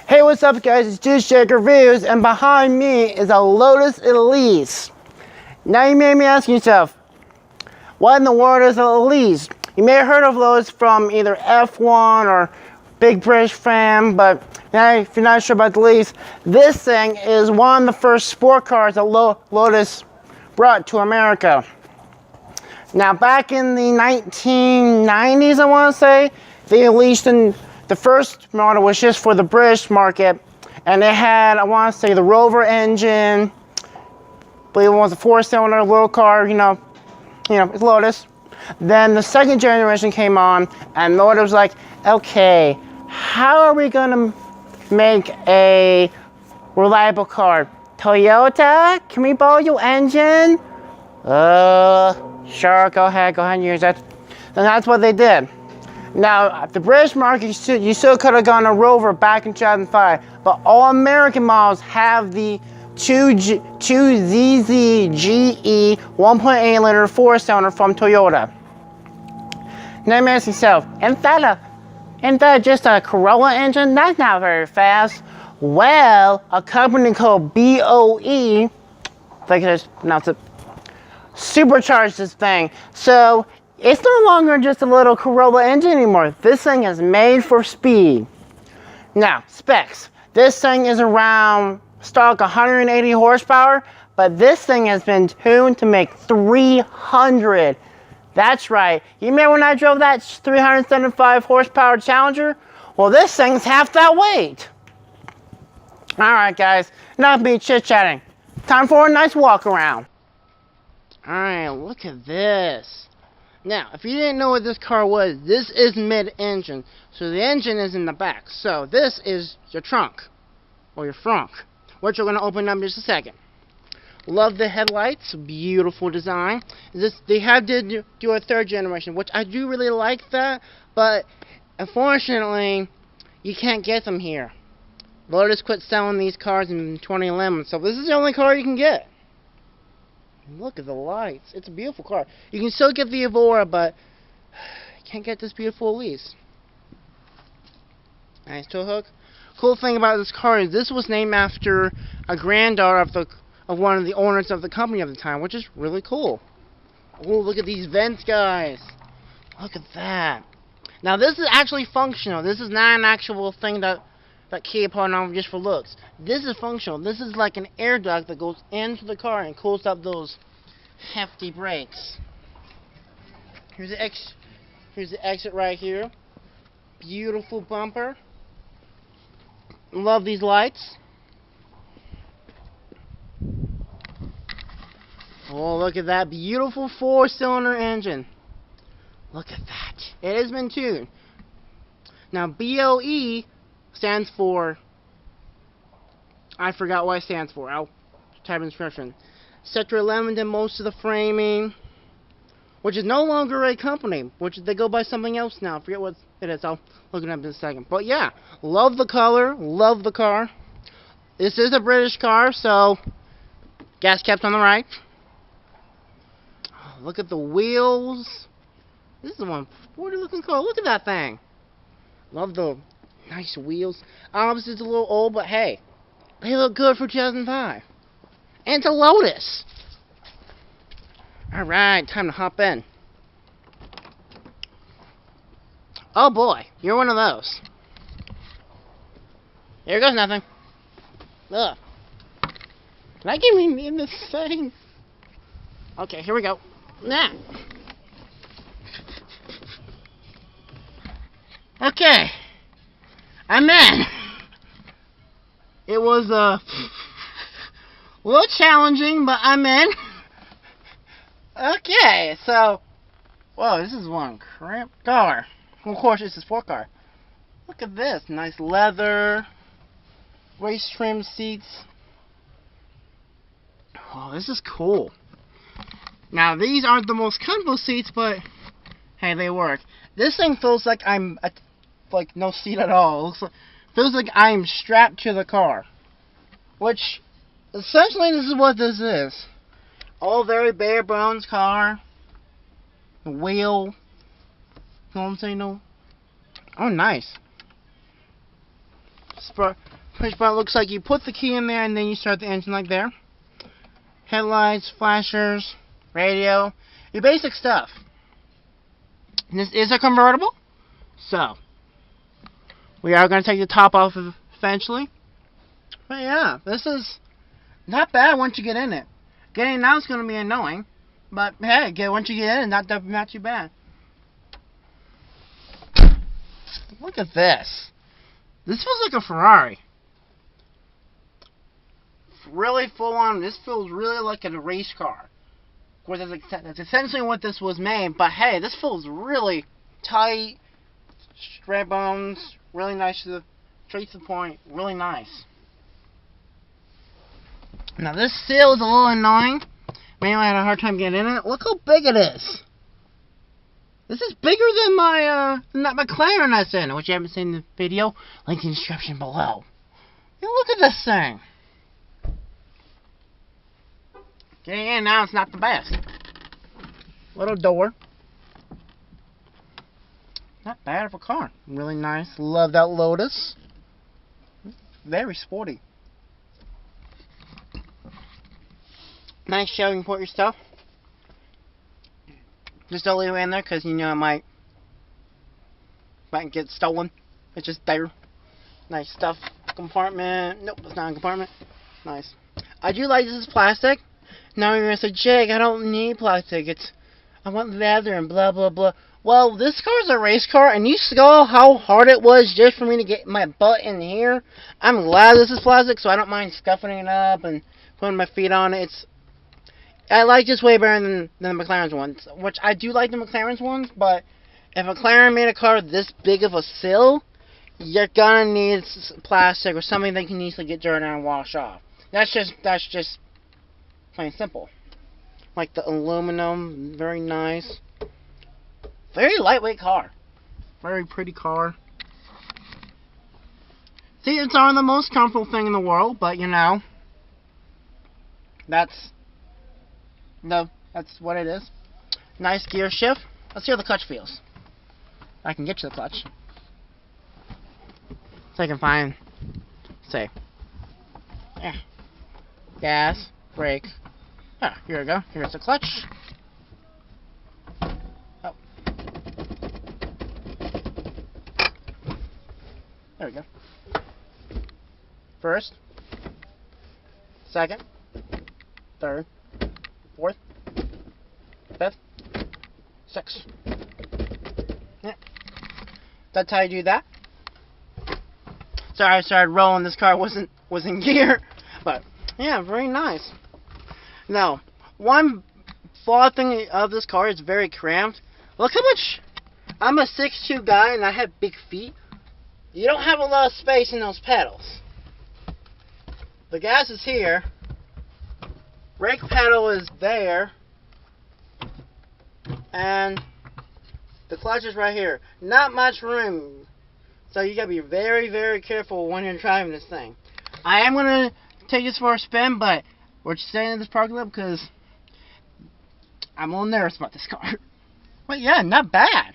Hey, what's up guys, it's Juice Shaker Reviews, and behind me is a Lotus Elise. Now you may be asking yourself, what in the world is an Elise? You may have heard of Lotus from either F1 or Big British Fan, but now if you're not sure about the Elise, this thing is one of the first sport cars that Lotus brought to America. Now back in the 1990s, I want to say, they released the first model was just for the British market, and it had, I want to say, the Rover engine. I believe it was a 4-cylinder little car, you know, it's Lotus. Then the second generation came on, and Lotus was like, okay, how are we gonna make a reliable car? Toyota, can we borrow your engine? Sure, go ahead and use it. And that's what they did. Now, the British market, you still could have gone a Rover back in 2005, but all American models have the 2ZZGE 1.8 liter 4-cylinder from Toyota. Now you ask yourself, isn't that just a Corolla engine? That's not very fast. Well, a company called BOE, I think I just pronounced it, supercharged this thing. So it's no longer just a little Corolla engine anymore. This thing is made for speed. Now, specs. This thing is around stock 180 horsepower, but this thing has been tuned to make 300. That's right. You remember when I drove that 375 horsepower Challenger? Well, this thing's half that weight. All right, guys. Enough me chit-chatting. Time for a nice walk around. All right, look at this. Now, if you didn't know what this car was, this is mid-engine. So the engine is in the back. So this is your trunk, or your frunk, which we're going to open up in just a second. Love the headlights, beautiful design. They did do a third generation, which I do really like that, but unfortunately, you can't get them here. Lotus quit selling these cars in 2011, so this is the only car you can get. Look at the lights. It's a beautiful car. You can still get the Evora, but you can't get this beautiful Elise. Nice tow hook. Cool thing about this car is this was named after a granddaughter of one of the owners of the company at the time, which is really cool. Oh, look at these vents, guys. Look at that. Now, this is actually functional. This is not an actual thing that Kia put on just for looks. This is functional. This is like an air duct that goes into the car and cools up those hefty brakes. Here's the exit right here. Beautiful bumper. Love these lights. Oh, look at that beautiful 4-cylinder engine. Look at that. It has been tuned. Now, BOE stands for, I forgot what it stands for. I'll type in description. Sector 11 did most of the framing, which is no longer a company, which they go by something else now. I forget what it is. I'll look it up in a second. But yeah, love the color, love the car. This is a British car, so gas caps on the right. Oh, look at the wheels. This is one sporty looking car. Look at that thing. Love the nice wheels. Obviously, it's a little old, but hey, they look good for 2005. And it's a Lotus. Alright, time to hop in. Oh boy, you're one of those. Here goes nothing. Ugh. Can I get me in this thing? Okay, here we go. Nah. Okay. I'm in. It was a little challenging, but I'm in. Okay, so, whoa, this is one cramped car. Well, of course, it's a sport car. Look at this, nice leather, race trim seats. Oh, this is cool. Now, these aren't the most comfortable seats, but hey, they work. This thing feels like I'm like no seat at all. Feels like I'm strapped to the car, which essentially this is what this is. All very bare bones car. The wheel. You know what I'm saying? No. Oh, nice. Push button looks like you put the key in there and then you start the engine like there. Headlights, flashers, radio, your basic stuff. And this is a convertible, so we are going to take the top off eventually. But yeah, this is not bad once you get in it. Getting out is going to be annoying, but hey, once you get in, not too bad. Look at this. This feels like a Ferrari. Really full on. This feels really like a race car. Of course, that's essentially what this was made. But hey, this feels really tight, strap bones, really nice straight to the point, really nice. Now this seal is a little annoying. Maybe I had a hard time getting in it. Look how big it is. This is bigger than that McLaren that's in it, which you haven't seen in the video. Link in the description below. And look at this thing. Getting in now, it's not the best. Little door. Not bad of a car. Really nice. Love that Lotus. Very sporty. Nice shelf, you can put your stuff. Just don't leave it in there because you know it might get stolen. It's just there. Nice stuff. Compartment. Nope, it's not a compartment. Nice. I do like this is plastic. Now you're gonna say, Jake, I don't need plastic. I want leather and blah blah blah. Well, this car is a race car, and you saw how hard it was just for me to get my butt in here. I'm glad this is plastic, so I don't mind scuffing it up and putting my feet on it. I like this way better than the McLaren's ones, which I do like the McLaren's ones, but if McLaren made a car this big of a sill, you're gonna need plastic or something that can easily get dirty and wash off. That's just plain simple. Like the aluminum, very nice. Very lightweight car. Very pretty car. Seats aren't the most comfortable thing in the world, but you know, that's what it is. Nice gear shift. Let's see how the clutch feels. I can get you the clutch. So I can find, say, gas, brake. Ah, here we go. Here's the clutch. Oh. There we go. First, second, third, fourth, fifth, sixth. Yeah. That's how you do that. Sorry, I started rolling. This car was in gear, but yeah, very nice. Now, one flaw thing of this car is very cramped. Look how much. I'm a 6'2" guy and I have big feet. You don't have a lot of space in those pedals. The gas is here. Brake pedal is there. And the clutch is right here. Not much room. So you gotta be very, very careful when you're driving this thing. I am gonna take this for a spin, but we're staying in this parking lot because I'm a little nervous about this car. But yeah, not bad.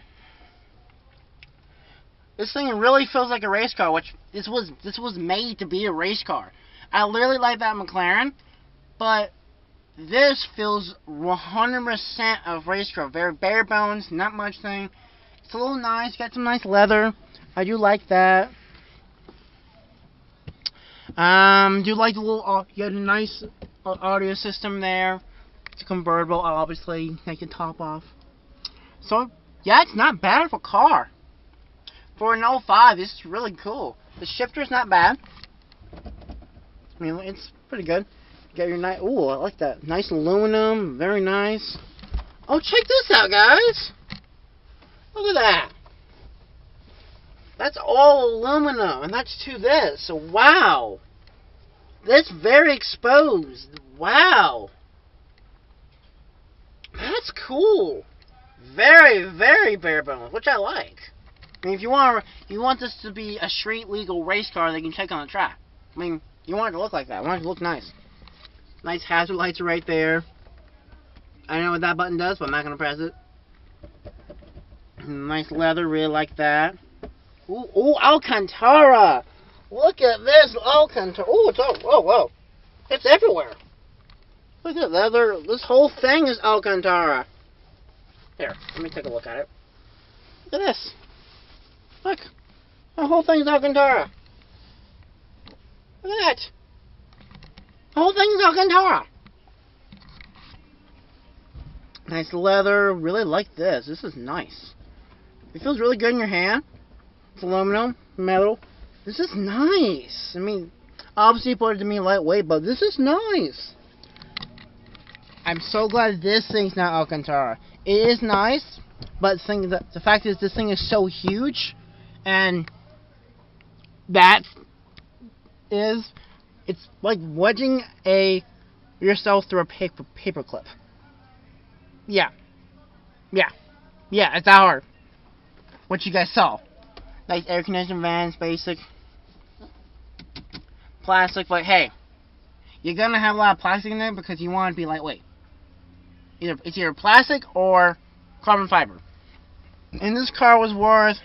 This thing really feels like a race car, which this was made to be a race car. I literally like that McLaren, but this feels 100% of race car. Very bare bones, not much thing. It's a little nice, got some nice leather. I do like that. Do like the little, you got a nice audio system there. It's a convertible, obviously. Take the top off. So, yeah, it's not bad of a car. For an 05, this is really cool. The shifter's not bad. I mean, it's pretty good. You got your nice, ooh, I like that. Nice aluminum, very nice. Oh, check this out, guys. Look at that. That's all aluminum, and that's to this. So, wow. That's very exposed. Wow. That's cool. Very, very bare bones, which I like. I mean, if you want this to be a straight legal race car that you can take on the track. I mean, you want it to look like that. You want it to look nice. Nice hazard lights are right there. I don't know what that button does, but I'm not going to press it. Nice leather, really like that. Ooh, Alcantara! Look at this Alcantara. Oh, it's all. Oh, whoa. It's everywhere. Look at leather. This whole thing is Alcantara. Here, let me take a look at it. Look at this. Look. The whole thing's Alcantara. Look at that. The whole thing's Alcantara. Nice leather. Really like this. This is nice. It feels really good in your hand. It's aluminum, metal. This is nice. I mean, obviously people are to me lightweight, but this is nice. I'm so glad this thing's not Alcantara. It is nice, but the fact is this thing is so huge, and it's like wedging yourself through a paper clip. Yeah, it's that hard. What you guys saw. Nice air conditioning vents, basic. Plastic, but hey, you're gonna have a lot of plastic in there because you want to be lightweight. It's either plastic or carbon fiber. And this car was worth,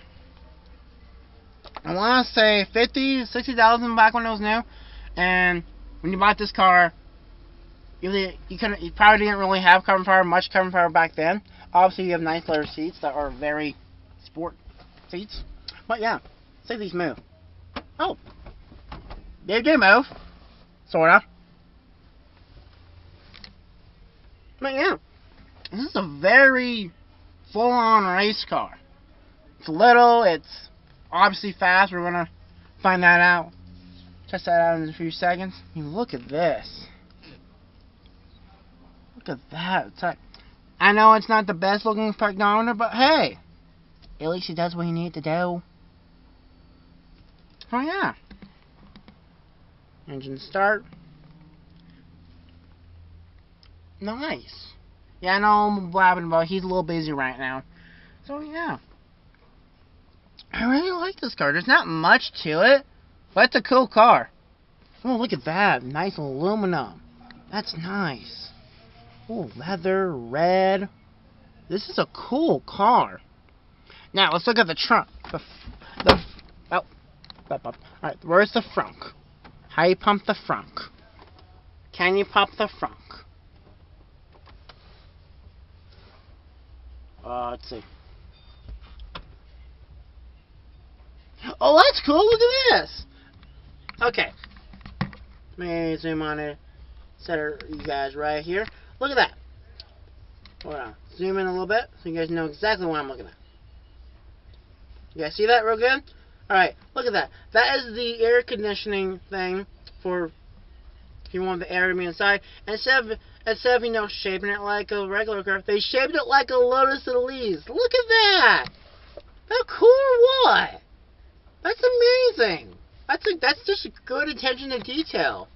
I want to say, $50,000 to $60,000 back when it was new. And when you bought this car, you probably didn't really have much carbon fiber back then. Obviously, you have nice leather seats that are very sport seats. But yeah, say these move. Oh, they do move, sorta. But yeah, this is a very full-on race car. It's little, it's obviously fast. We're gonna find that out. Test that out in a few seconds. I mean, look at this. Look at that. It's like, I know it's not the best looking speedometer, but hey, at least it does what you need to do. Oh yeah. Engine start. Nice. Yeah, I know I'm blabbing about. He's a little busy right now. So yeah. I really like this car. There's not much to it, but it's a cool car. Oh, look at that. Nice aluminum. That's nice. Oh, leather, red. This is a cool car. Now, let's look at the trunk. Alright, where's the frunk? How you pump the frunk? Can you pump the frunk? Let's see. Oh, that's cool. Look at this. Okay. Let me zoom on it. Center you guys right here. Look at that. Hold on. Zoom in a little bit so you guys know exactly what I'm looking at. You guys see that real good? Alright, look at that. That is the air conditioning thing for if you want the air to be inside. And instead of, you know, shaping it like a regular car, they shaped it like a Lotus Elise. Look at that! How cool or what? That's amazing. That's just good attention to detail.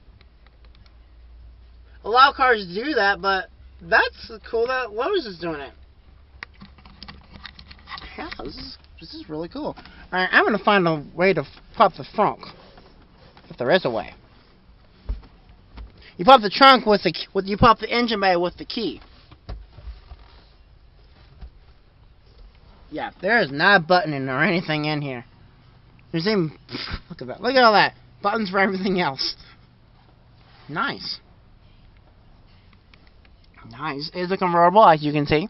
A lot of cars do that, but that's cool that Lotus is doing it. Yeah, this is really cool. Alright, I'm gonna find a way to pop the trunk. If there is a way. You pop the trunk you pop the engine bay with the key. Yeah, there is not a button or anything in here. There's even look at that. Look at all that. Buttons for everything else. Nice. Nice. It's a convertible, as you can see.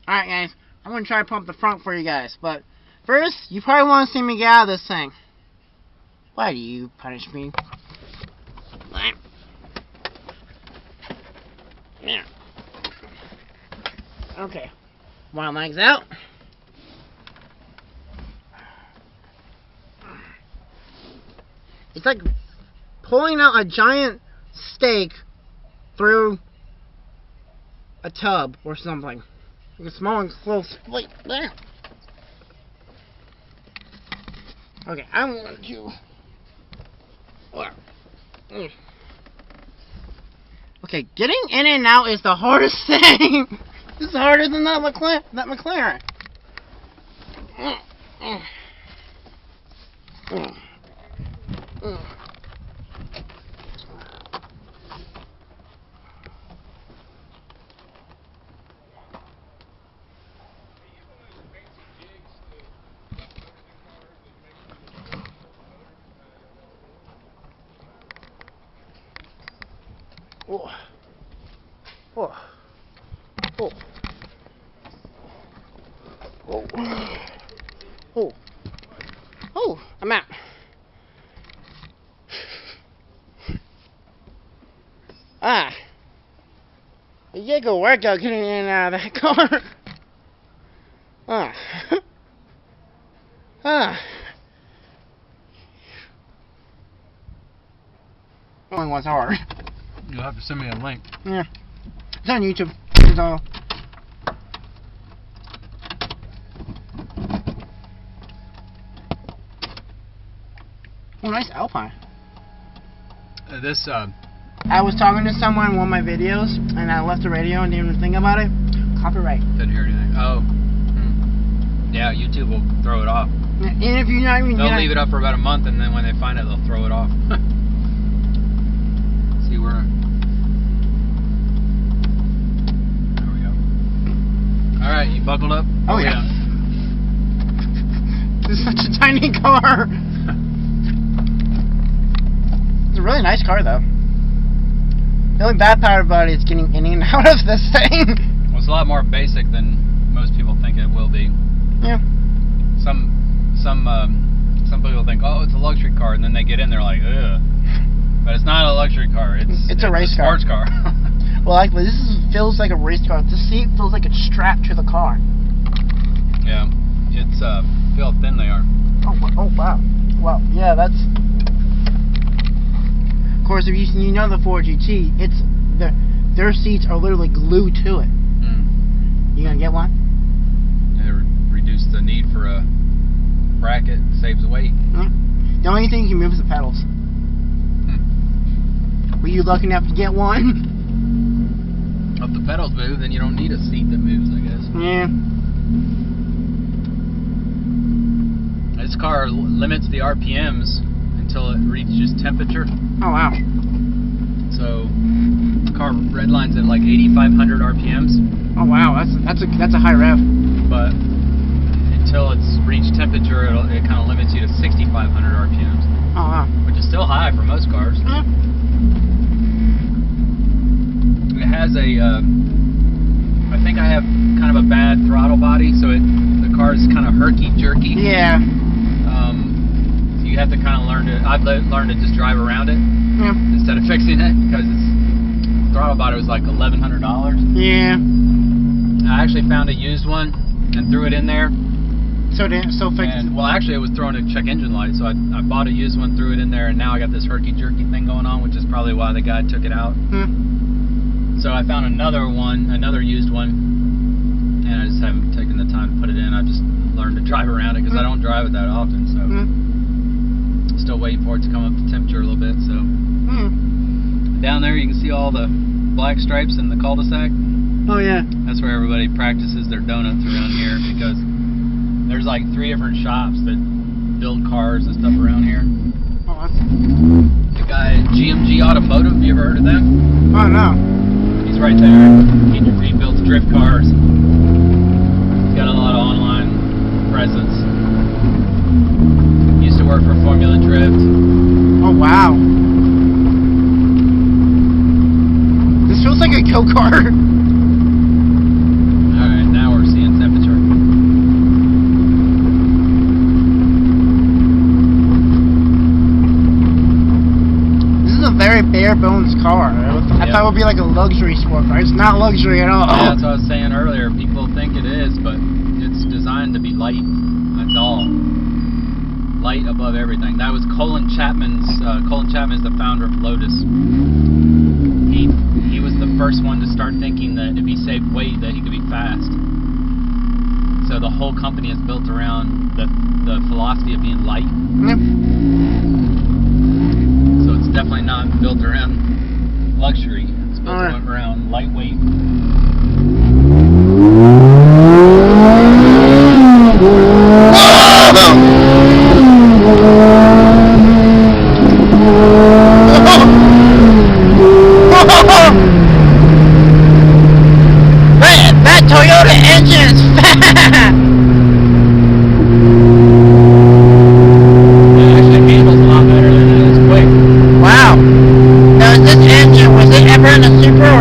Alright guys, I'm gonna try to pump the front for you guys, but first, you probably want to see me get out of this thing. Why do you punish me? Yeah. Okay. One leg's out. It's like pulling out a giant steak through a tub or something. Like a small little split there. Okay, I want to. Okay, getting in and out is the hardest thing. This is harder than that McLaren. Oh. Oh. Oh. Oh. Oh. Oh, I'm out. Ah. You go workout getting in and out of that car. Ah. Ah. Only one's hard. You'll have to send me a link. Yeah. It's on YouTube. It's all. Oh, nice Alpine. This, I was talking to someone in one of my videos, and I left the radio and didn't even think about it. Copyright. didn't hear anything. Oh. Yeah, YouTube will throw it off. And if you're not even... They'll leave it up for about a month, and then when they find it, they'll throw it off. See where... There we go. Alright, you buckled up? Oh, yeah. This is such a tiny car. It's a really nice car, though. The only bad part about it is getting in and out of this thing. Well, it's a lot more basic than most people think it will be. Yeah. Some people think, oh, it's a luxury car, and then they get in, they're like, ugh. But it's not a luxury car. It's a race car. Sports car. Well, actually, feels like a race car. The seat feels like it's strapped to the car. Yeah. It's feel how thin they are. Oh wow. Well, yeah, that's. Of course, if you know the Ford GT, their seats are literally glued to it. You gonna get one? They reduce the need for a bracket, saves weight. The only thing you can move is the pedals. Were you lucky enough to get one? If the pedals move, then you don't need a seat that moves, I guess. Yeah. This car limits the RPMs until it reaches temperature. Oh wow. So the car redlines at like 8,500 RPMs. Oh wow, that's a high rev. But until it's reached temperature, it kind of limits you to 6,500 RPMs. Oh wow. Which is still high for most cars. Yeah. It has a, I think I have kind of a bad throttle body, so the car is kind of herky-jerky. Yeah. So you have to kind of I've learned to just drive around it instead of fixing it, because its throttle body was like $1,100. Yeah. I actually found a used one and threw it in there. So fixed it. Well, actually, it was throwing a check engine light, so I bought a used one, threw it in there, and now I got this herky-jerky thing going on, which is probably why the guy took it out. So I found another used one, and I just haven't taken the time to put it in. I just learned to drive around it because I don't drive it that often, so still waiting for it to come up to temperature a little bit. So down there you can see all the black stripes in the cul-de-sac. Oh yeah. That's where everybody practices their donuts around here, because there's like 3 different shops that build cars and stuff around here. Oh, that's... The guy at GMG Automotive, have you ever heard of them? Oh no. He's right there. He builds drift cars. He's got a lot of online presence. Used to work for Formula Drift. Oh wow. This feels like a go-kart. Alright, now we're seeing temperature. This is a very bare bones car. I thought it would be like a luxury sport car. It's not luxury at all. Yeah, that's what I was saying earlier. People think it is, but it's designed to be light. That's all. Light above everything. That was Colin Chapman's. Colin Chapman is the founder of Lotus. He was the first one to start thinking that if he saved weight, that he could be fast. So the whole company is built around the philosophy of being light. Yep. So it's definitely not built around luxury. It's built around lightweight. Man, that Toyota engine is fast! It actually handles a lot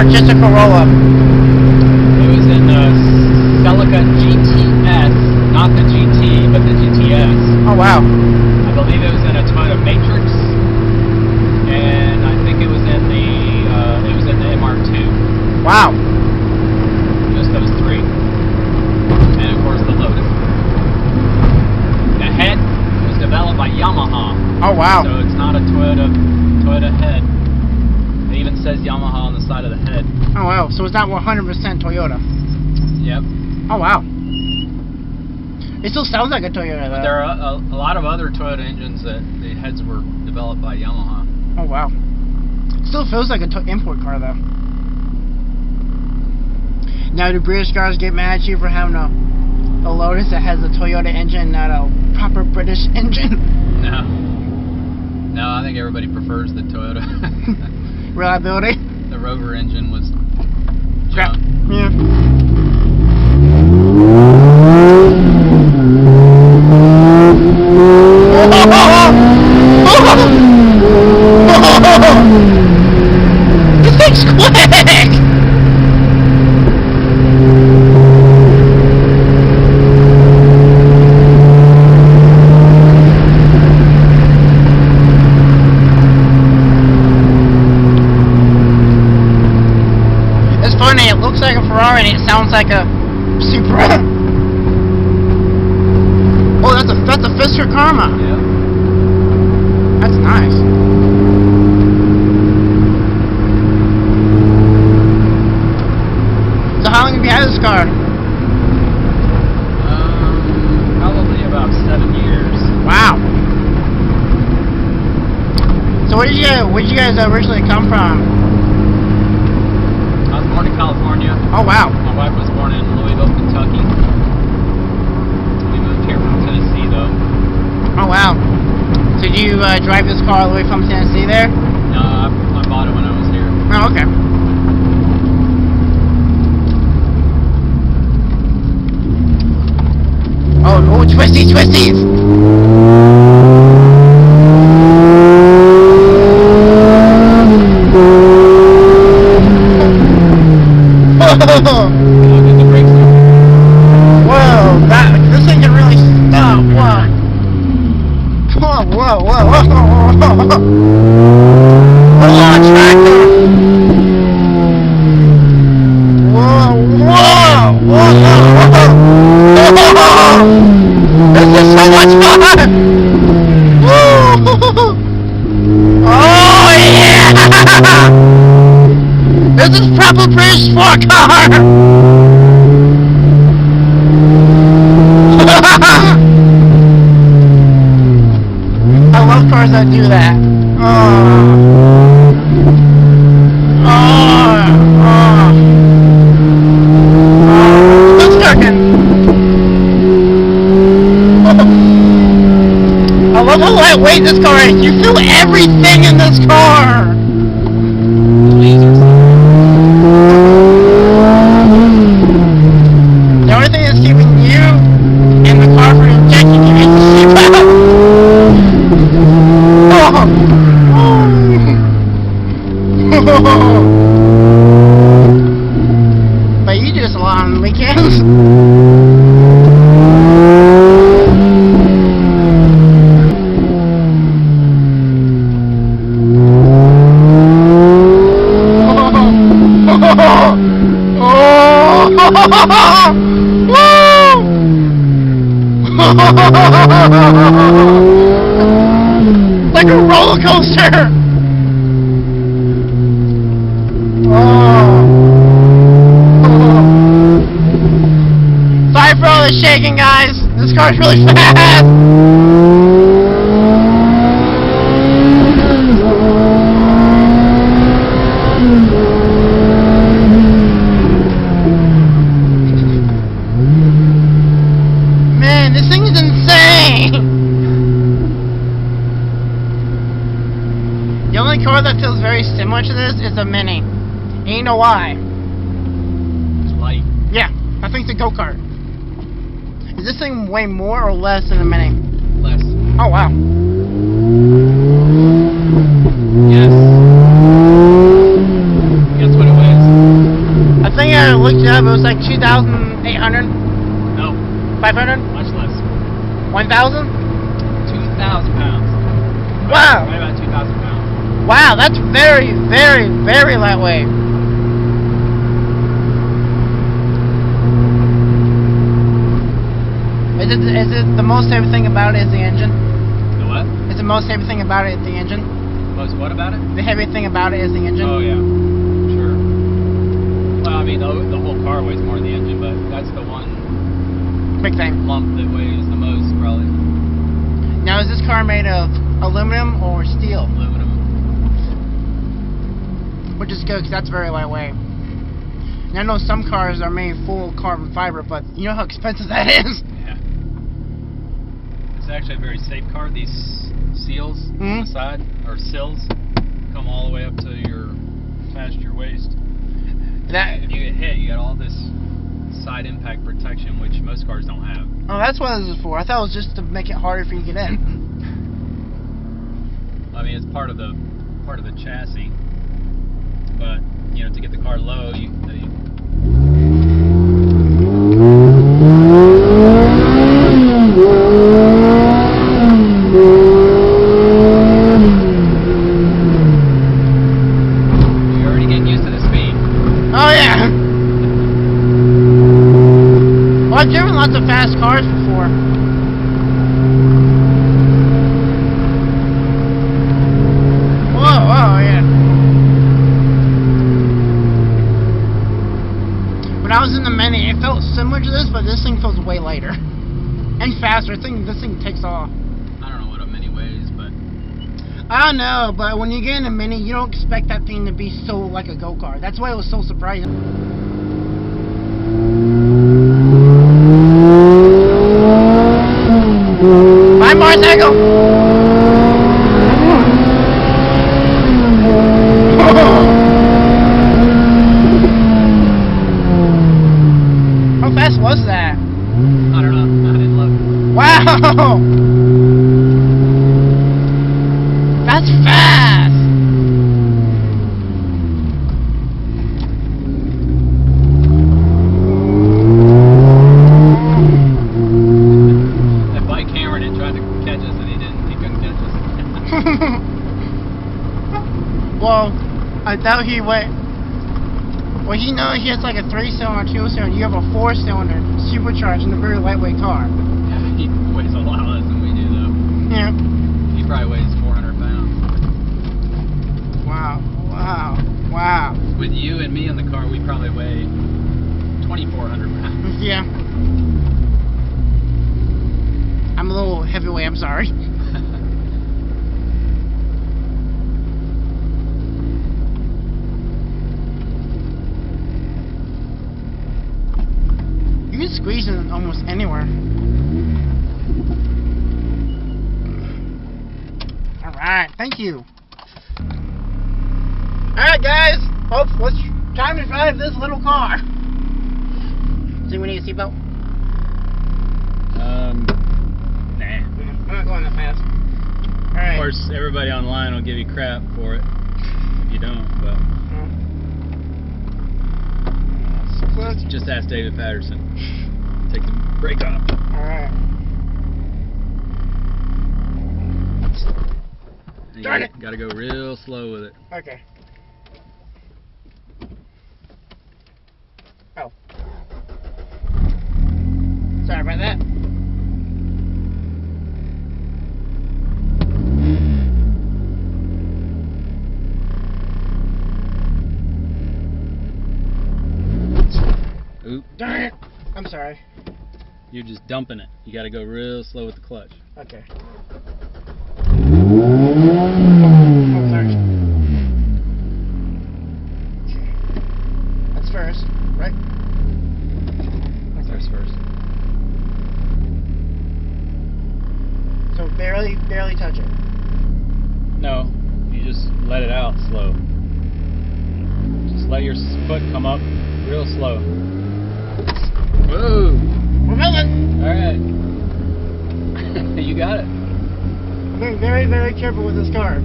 or just a Corolla? It was in the Celica GTS, not the GT, but the GTS. Oh wow. I believe it was in a Toyota Matrix, and I think it was in the MR2. Wow. Just those three, and of course the Lotus. The head was developed by Yamaha. Oh wow. So it's not a Toyota head. It even says Yamaha on the side of the head. Oh wow. So it's not 100% Toyota. Yep. Oh wow. It still sounds like a Toyota though. There are a lot of other Toyota engines that the heads were developed by Yamaha. Oh wow. Still feels like an import car though. Now do British cars get mad at you for having a Lotus that has a Toyota engine, not a proper British engine? No. No, I think everybody prefers the Toyota. Reliability? The Rover engine was Crap. junk. Yeah. This thing's quick! It's funny, it looks like a Ferrari and it sounds like a Supra. Oh, that's a Fisker Karma. Yeah. That's nice. So how long have you had this car? Probably about 7 years. Wow. So where did you guys originally come from? I was born in California. Oh wow. My wife was born in Louisville, Kentucky. We moved here from Tennessee, though. Oh wow. So did you drive this car all the way from Tennessee there? No, I bought it when I was here. Oh okay. Oh, twisties, twisties! I'll get the brakes on. Whoa, this thing can really stop. Whoa. Whoa. Hold on, tractor. Whoa. This is so much fun. Woo. Oh yeah. This is proper British sport car. I love cars that do that. It's cooking. I love how lightweight this car is. You feel everything in this car. Lasers. The only thing that's keeping you in the car from injecting you is the seatbelt. But you do this a lot on the weekends. Like a roller coaster. Sorry for all the shaking, guys. This car's really fast. Man, this thing is insane. The only car that feels very similar to this is a Mini. And you know why? It's light. Yeah, I think it's a go-kart. Is this thing weigh more or less than a Mini? Less. Oh, wow. Yes. Guess what it weighs? like 2,800? No, 500? much less. 1,000? 2,000 pounds. Wow. Right about 2,000 pounds. Wow, that's very, very, very lightweight. Is it the most heavy thing about it is the engine? The what? Is the most heavy thing about it the engine? Most what about it? The heavy thing about it is the engine? Oh yeah, sure. Well, I mean, the whole car weighs more than the engine, but that's the one Big thing. lump that weighs the most, probably. Now, is this car made of aluminum or steel? Aluminum. Which is good, because that's very lightweight. And I know some cars are made full carbon fiber, but you know how expensive that is? Yeah. It's actually a very safe car. These seals on the side, or sills, come all the way up to past your waist. If you get hit, you got all this side impact protection, which most cars don't have. Oh, that's what this is for. I thought it was just to make it harder for you to get in. I mean, it's part of the chassis, but you know, to get the car low, you you're already getting used to the speed. Oh, yeah. Well, I've driven lots of fast cars before. Whoa, yeah. When I was in the Mini, it felt similar to this, but this thing feels way lighter. And faster. This thing takes off. I don't know what a Mini weighs, but I don't know, but when you get in a Mini, you don't expect that thing to be so like a go-kart. That's why it was so surprising. Bye, motorcycle! How fast was that? I don't know. I didn't look. Wow! That's fast! That bike hammered it, tried to catch us, and he couldn't catch us. Well, I doubt he went. Well, he knows he has like a 3-cylinder, 2-cylinder. You have a 4-cylinder, supercharged, and a very lightweight car. He weighs a lot less than we do, though. Yeah. He probably weighs 400 pounds. Wow. With you and me in the car, we probably weigh 2,400 pounds. Yeah. I'm a little heavyweight, I'm sorry. You can squeeze in almost anywhere. Alright, thank you. Alright guys, it's time to drive this little car. Do we need a seatbelt? Nah. I'm not going that fast. Alright. Of course, everybody online will give you crap for it if you don't, but just ask David Patterson. Take the brake off. Alright. You Darn it. gotta go real slow with it. Okay. Oh. Sorry about that. Oop. Darn it. I'm sorry. You're just dumping it. You gotta go real slow with the clutch. Okay. Oh, sorry. Okay. That's first, right? That's first. So barely touch it. No, you just let it out slow. Just let your foot come up real slow. Whoa! We're moving! Alright. You got it. I'm being very, very careful with this car.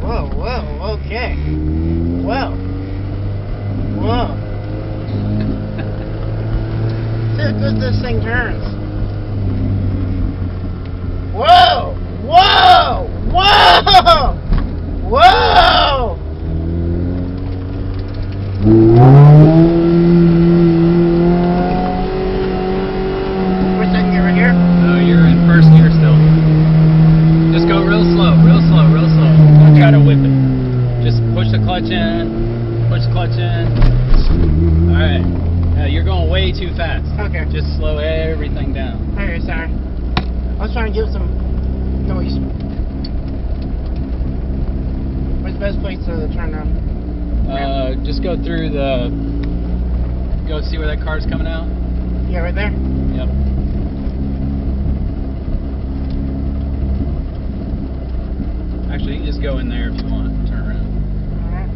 Whoa, okay. Well. Whoa. See how good this thing turns. Whoa! Whoa! Whoa! Whoa! Which second gear right here? No, you're in first gear still. Just go real slow, real slow, real slow. Don't try to whip it. Just push the clutch in, push the clutch in. Alright. You're going way too fast. Okay. Just slow everything down. Okay, sorry. I was trying to give some noise. Where's the best place to turn around? Just go through the... Go see where that car's coming out. Yeah, right there? Yep. Actually, you can just go in there if you want. Turn around. Alright.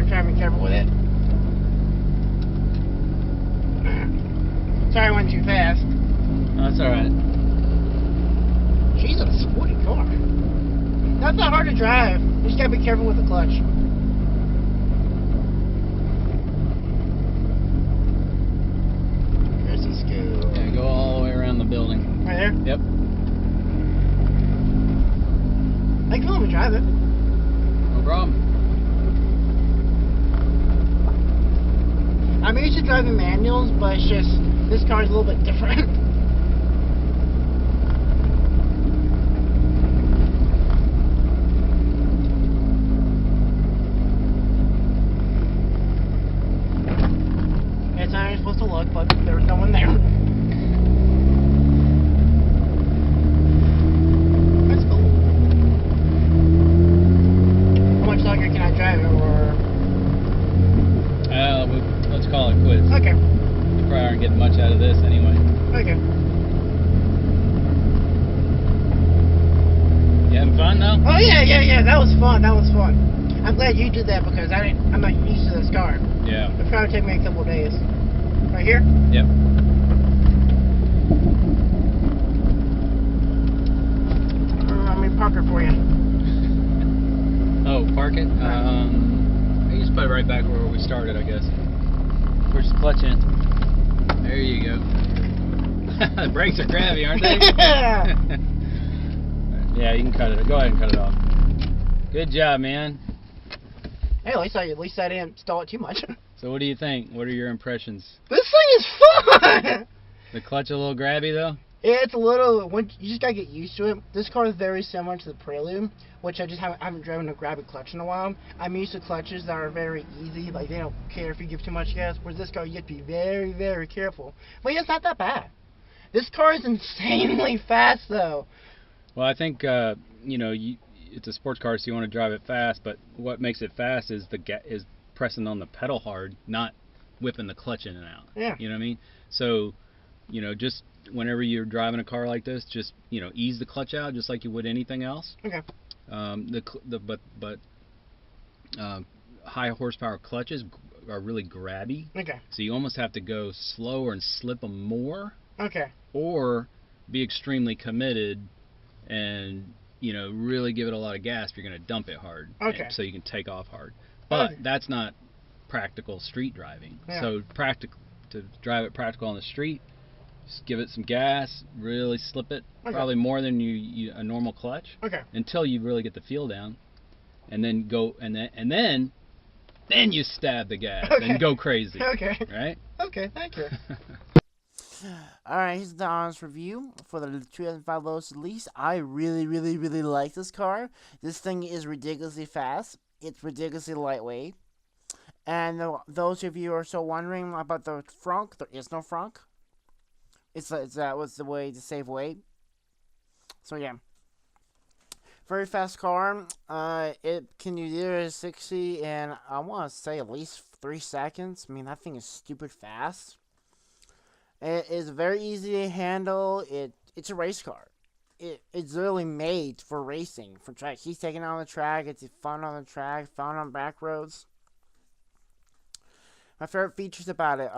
Try to be careful with it. Sorry I went too fast. Oh, that's alright. She's a sporty car. That's not hard to drive. You just gotta be careful with the clutch. There's the scoop. Yeah, go all the way around the building. Right there? Yep. I can let me drive it. No problem. I'm used to driving manuals, but it's just this car is a little bit different. It's not how you're supposed to look, but there was no one there. That's cool. How much longer can I drive it, or? Let's call it quits. Okay. You probably aren't getting much out of this anyway. Okay. You having fun though? Oh yeah. That was fun. I'm glad you did that because I'm not used to this car. Yeah. It'll probably take me a couple of days. Right here? Yep. Let me park it for you. Oh, park it? You just put it right back where we started, I guess. Push the clutch in. There you go. The brakes are crabby, aren't they? Yeah, you can cut it. Go ahead and cut it off. Good job, man. Hey, at least I didn't stall it too much. So what do you think? What are your impressions? This thing is fun! The clutch a little grabby, though? Yeah, it's a little. You just gotta get used to it. This car is very similar to the Prelude, which I haven't driven a grabby clutch in a while. I'm used to clutches that are very easy, like they don't care if you give too much gas. Whereas this car, you have to be very, very careful. But yeah, it's not that bad. This car is insanely fast, though. Well, I think it's a sports car, so you want to drive it fast. But what makes it fast is is pressing on the pedal hard, not whipping the clutch in and out. Yeah. You know what I mean? So, just whenever you're driving a car like this, just ease the clutch out just like you would anything else. Okay. High horsepower clutches are really grabby. Okay. So you almost have to go slower and slip them more. Okay. Or be extremely committed and really give it a lot of gas if you're going to dump it hard. Okay. So you can take off hard. But that's not practical street driving. Yeah. So to drive it practical on the street, just give it some gas, really slip it, probably more than a normal clutch. Okay. Until you really get the feel down, and then go and then you stab the gas and go crazy. Okay. Right? Okay. Thank you. Alright, here's the honest review for the 2005 Lotus Elise. I really like this car. This thing is ridiculously fast. It's ridiculously lightweight. And those of you who are still wondering about the frunk, there is no frunk. That was the way to save weight. So yeah. Very fast car. It can do 0 to 60 in, I want to say, at least 3 seconds. I mean, that thing is stupid fast. It is very easy to handle. It's a race car. It's literally made for racing, for track. He's taking it on the track. It's fun on the track, fun on back roads. My favorite features about it,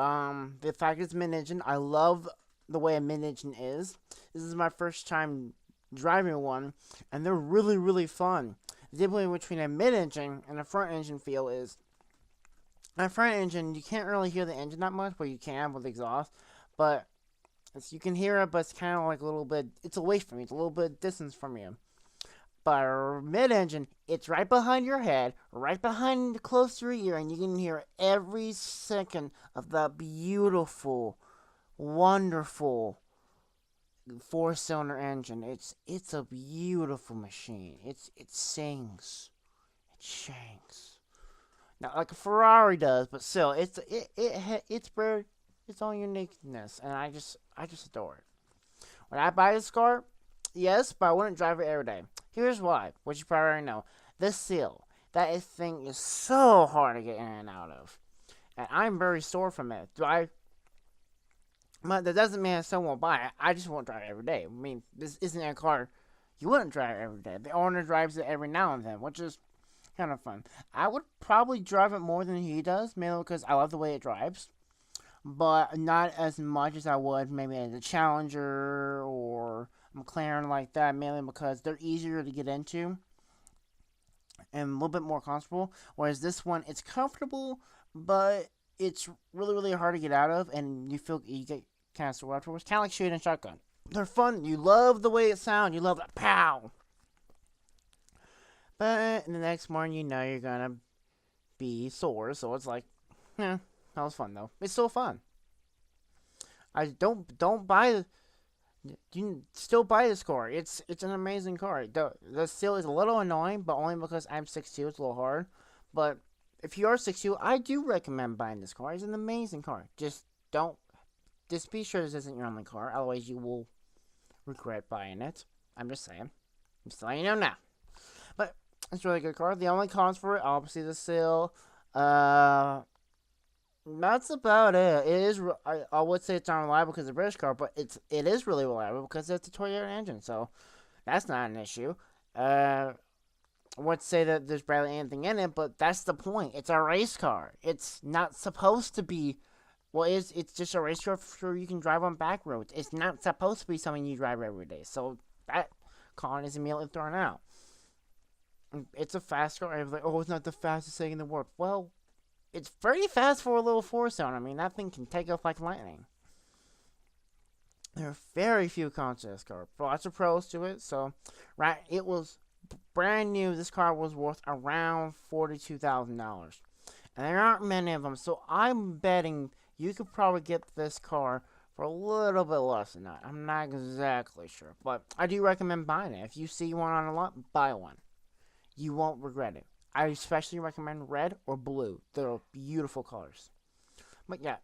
the fact it's mid-engine. I love the way a mid-engine is. This is my first time driving one, and they're really fun. The difference between a mid-engine and a front-engine feel is, a front engine, you can't really hear the engine that much, but you can with exhaust. But you can hear it, but it's kind of like a little bit, it's away from you. It's a little bit distance from you. But mid-engine, it's right behind your head, right behind, close to your ear, and you can hear every second of that beautiful, wonderful four-cylinder engine. It's a beautiful machine. It sings, it shanks. Not like a Ferrari does, but still, it's its own uniqueness, and I just adore it. Would I buy this car? Yes, but I wouldn't drive it every day. Here's why, which you probably already know. This seal, that thing is so hard to get in and out of, and I'm very sore from it. But that doesn't mean I still won't buy it. I just won't drive it every day. I mean, this isn't a car you wouldn't drive it every day. The owner drives it every now and then, which is kind of fun. I would probably drive it more than he does, mainly because I love the way it drives, but not as much as I would maybe as a Challenger or McLaren like that, mainly because they're easier to get into and a little bit more comfortable. Whereas this one, it's comfortable, but it's really, really hard to get out of, and you get kind of sore afterwards. Kind of like shooting a shotgun. They're fun. You love the way it sounds. You love that pow. But the next morning, you know you're gonna be sore, so it's like, that was fun though. It's still fun. I don't buy. You can still buy this car. It's an amazing car. The seal is a little annoying, but only because I'm 6'2", it's a little hard. But if you are 6'2", I do recommend buying this car. It's an amazing car. Just be sure this isn't your only car. Otherwise, you will regret buying it. I'm just saying. I'm just letting you know now. But it's a really good car. The only cons for it, obviously, the seal. That's about it. It is. I would say it's unreliable because it's a British car, but it is really reliable because it's a Toyota engine. So that's not an issue. I would say that there's barely anything in it, but that's the point. It's a race car. It's not supposed to be. Well, it's just a race car so you can drive on back roads. It's not supposed to be something you drive every day. So that con is immediately thrown out. It's a fast car. I was like, oh, it's not the fastest thing in the world. Well, it's pretty fast for a little four-cylinder. I mean, that thing can take off like lightning. There are very few cons to this car. Lots of pros to it. So, right, it was brand new. This car was worth around $42,000. And there aren't many of them. So, I'm betting you could probably get this car for a little bit less than that. I'm not exactly sure. But I do recommend buying it. If you see one on a lot, buy one. You won't regret it. I especially recommend red or blue. They're beautiful colors. But yeah,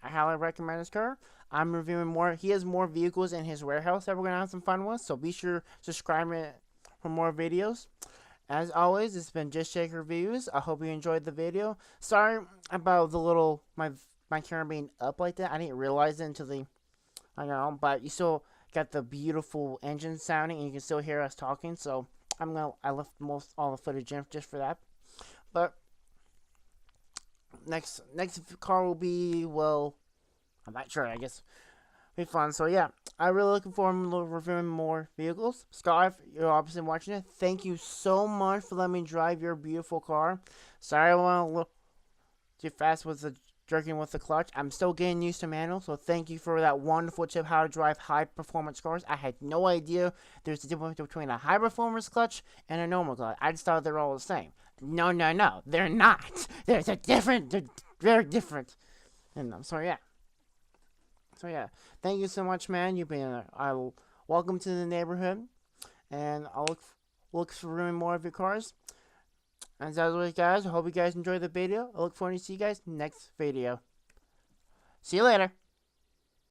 I highly recommend this car. I'm reviewing more. He has more vehicles in his warehouse that we're going to have some fun with. So be sure to subscribe for more videos. As always, it's been Just Shake Reviews. I hope you enjoyed the video. Sorry about my camera being up like that. I didn't realize it until but you still got the beautiful engine sounding and you can still hear us talking. So I left all the footage in just for that. But next car will be, well, I'm not sure. I guess it'll be fun. So yeah, I'm really looking forward to reviewing more vehicles. Scott, if you're obviously watching it, thank you so much for letting me drive your beautiful car. Sorry I went a little too fast with the jerking with the clutch. I'm still getting used to manual, so thank you for that wonderful tip how to drive high performance cars. I had no idea there's a difference between a high performance clutch and a normal clutch. I just thought they were all the same. No, they're not. There's a different. They're very different in them. So yeah, thank you so much, man. You've been welcome to the neighborhood, and I'll look for reviewing more of your cars. As always, guys, I hope you guys enjoyed the video. I look forward to see you guys next video. See you later.